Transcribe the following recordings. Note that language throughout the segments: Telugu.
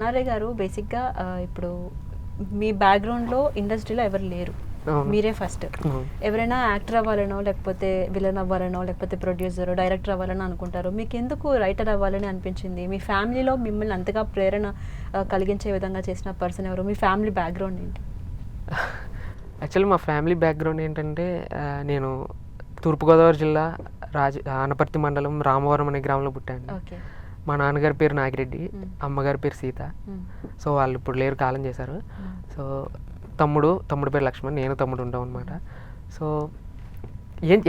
నారే గారు బేసిక్‌గా ఇప్పుడు మీ బ్యాక్‌గ్రౌండ్‌లో ఇండస్ట్రీలో ఎవరు లేరు. అవును. మీరే ఫస్ట్. అవును. ఎవరైనా యాక్టర్ అవ్వాలనో, లేకపోతే విలన్ అవ్వాలనో, లేకపోతే ప్రొడ్యూసర్, డైరెక్టర్ అవ్వాలని అనుకుంటారు. మీకెందుకు రైటర్ అవ్వాలని అనిపించింది? మీ ఫ్యామిలీలో మిమ్మల్ని అంతగా ప్రేరణ కలిగించే విధంగా చేసిన పర్సన్ ఎవరు? మీ ఫ్యామిలీ బ్యాక్‌గ్రౌండ్ ఏంటి? యాక్చువల్లీ మా ఫ్యామిలీ బ్యాక్‌గ్రౌండ్ ఏంటంటే నేను తూర్పుగోదావరి జిల్లా ఆనపర్తి మండలం రామవరం అనే గ్రామంలో పుట్టాను. ఓకే. మా నాన్నగారి పేరు నాగిరెడ్డి, హ్మ్. అమ్మగారి పేరు సీత. హ్మ్. సో వాళ్ళు ఇప్పుడు లేరు, కాలం చేశారు. హ్మ్. సో తమ్ముడు పేరు లక్ష్మణ్, నేను తమ్ముడు ఉంటాం అనమాట. సో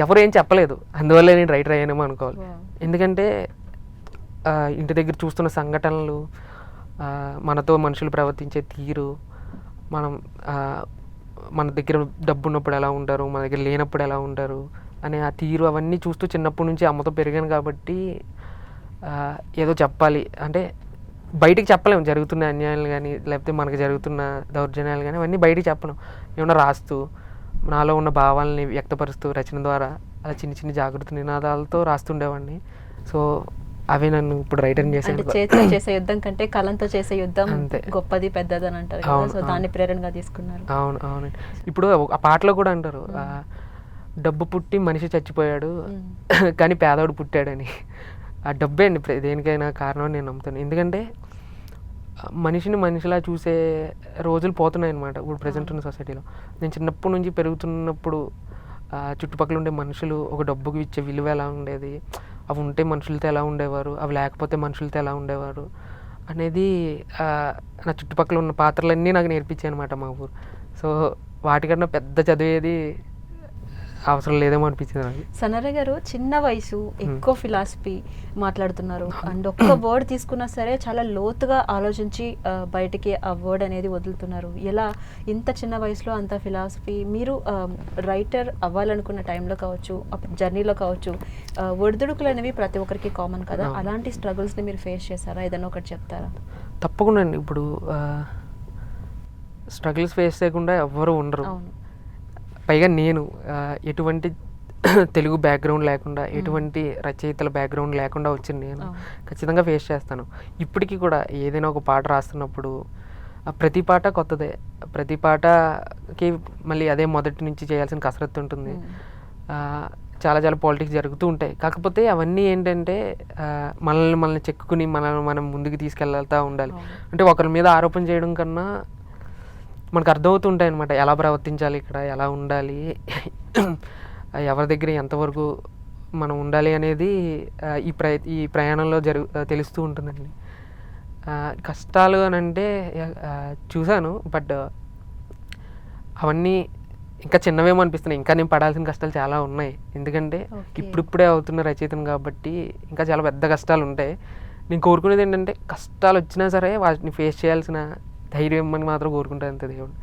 ఎవరు ఏం చెప్పలేదు, అందువల్ల నేను రైటర్ అయ్యానేమో అనుకోవాలి. వావ్! ఎందుకంటే ఇంటి దగ్గర చూస్తున్న సంఘటనలు, మనతో మనుషులు ప్రవర్తించే తీరు, మనం మన దగ్గర డబ్బు ఉన్నప్పుడు ఎలా ఉంటారు, మన దగ్గర లేనప్పుడు ఎలా ఉంటారు అనే ఆ తీరు అవన్నీ చూస్తూ చిన్నప్పటి నుంచి అమ్మతో పెరిగాను కాబట్టి ఏదో చెప్పాలి అంటే బయటికి చెప్పలేము, జరుగుతున్న అన్యాయాలు కానీ లేకపోతే మనకు జరుగుతున్న దౌర్జన్యాలు కానీ అవన్నీ బయటికి చెప్పలేం. ఏమన్నా రాస్తూ నాలో ఉన్న భావాలని వ్యక్తపరుస్తూ రచన ద్వారా అలా చిన్న చిన్న జాగృత నినాదాలతో రాస్తుండేవాడిని. సో అవే నన్ను ఇప్పుడు రైటర్ని అంటే చేశాను. చేతితో చేసే యుద్ధం కంటే కలంతో చేసే యుద్ధం అంతే. గొప్పది, పెద్దది అని అంటారు కదా. అవును, సో దాన్ని ప్రేరణగా తీసుకున్నారు. అవును, అవునండి. ఇప్పుడు ఆ పాటలో కూడా అంటారు, డబ్బు పుట్టి మనిషి చచ్చిపోయాడు కానీ పేదవాడు పుట్టాడని. ఆ డబ్బే అండి దేనికైనా కారణం అని నేను నమ్ముతాను. ఎందుకంటే మనిషిని మనిషిలా చూసే రోజులు పోతున్నాయి అనమాట ఇప్పుడు ప్రజెంట్ ఉన్న సొసైటీలో. నేను చిన్నప్పటి నుంచి పెరుగుతున్నప్పుడు చుట్టుపక్కల ఉండే మనుషులు ఒక డబ్బుకి ఇచ్చే విలువ ఎలా ఉండేది, అవి ఉంటే మనుషులతో ఎలా ఉండేవారు, అవి లేకపోతే మనుషులతో ఎలా ఉండేవారు అనేది నా చుట్టుపక్కల ఉన్న పాత్రలన్నీ నాకు నేర్పించాయి అనమాట మా ఊరు. సో వాటికన్నా పెద్ద చదివేది అవసరం లేదేమో అనిపించింది నాకు. సనరే గారు చిన్న వయసు, ఎక్కువ ఫిలాసఫీ మాట్లాడుతున్నారు. అండ్ ఒక్క వర్డ్ తీసుకున్నా సరే చాలా లోతుగా ఆలోచించి బయటికి ఆ వర్డ్ అనేది వదులుతున్నారు. ఎలా ఇంత చిన్న వయసులో అంత ఫిలాసఫీ? మీరు రైటర్ అవ్వాలనుకున్న టైంలో కావచ్చు, జర్నీలో కావచ్చు, ఒడిదుడుకులు అనేవి ప్రతి ఒక్కరికి కామన్ కదా. అలాంటి స్ట్రగుల్స్ని మీరు ఫేస్ చేశారా? ఏదైనా ఒకటి చెప్తారా? తప్పకుండా అండి. ఇప్పుడు స్ట్రగుల్స్ ఫేస్ చేయకుండా ఎవ్వరు ఉండరు. అవును. పైగా నేను ఎటువంటి తెలుగు బ్యాక్గ్రౌండ్ లేకుండా, ఎటువంటి రచయితల బ్యాక్గ్రౌండ్ లేకుండా వచ్చిన నేను ఖచ్చితంగా ఫేస్ చేస్తాను. ఇప్పటికీ కూడా ఏదైనా ఒక పాట రాస్తున్నప్పుడు ప్రతి పాట కొత్తదే, ప్రతి పాటకి మళ్ళీ అదే మొదటి నుంచి చేయాల్సిన కసరత్తు ఉంటుంది. చాలా చాలా పాలిటిక్స్ జరుగుతూ ఉంటాయి. కాకపోతే అవన్నీ ఏంటంటే మనల్ని చెక్కుని మనల్ని మనం ముందుకు తీసుకెళ్తా ఉండాలి. అంటే ఒకరి మీద ఆరోపణ చేయడం కన్నా మనకు అర్థమవుతుంటాయి అనమాట, ఎలా ప్రవర్తించాలి, ఇక్కడ ఎలా ఉండాలి, ఎవరి దగ్గర ఎంతవరకు మనం ఉండాలి అనేది ఈ ప్రయాణంలో తెలుస్తూ ఉంటుందండి. కష్టాలు అని అంటే చూశాను, బట్ అవన్నీ ఇంకా చిన్నవేమో అనిపిస్తున్నాయి. ఇంకా నేను పడాల్సిన కష్టాలు చాలా ఉన్నాయి. ఎందుకంటే ఇప్పుడిప్పుడే అవుతున్న రచయితను కాబట్టి ఇంకా చాలా పెద్ద కష్టాలు ఉంటాయి. నేను కోరుకునేది ఏంటంటే కష్టాలు వచ్చినా సరే వాటిని ఫేస్ చేయాల్సిన ధైర్యం అని మాత్రం కోరుకుంటాను అంతే దేవుడు.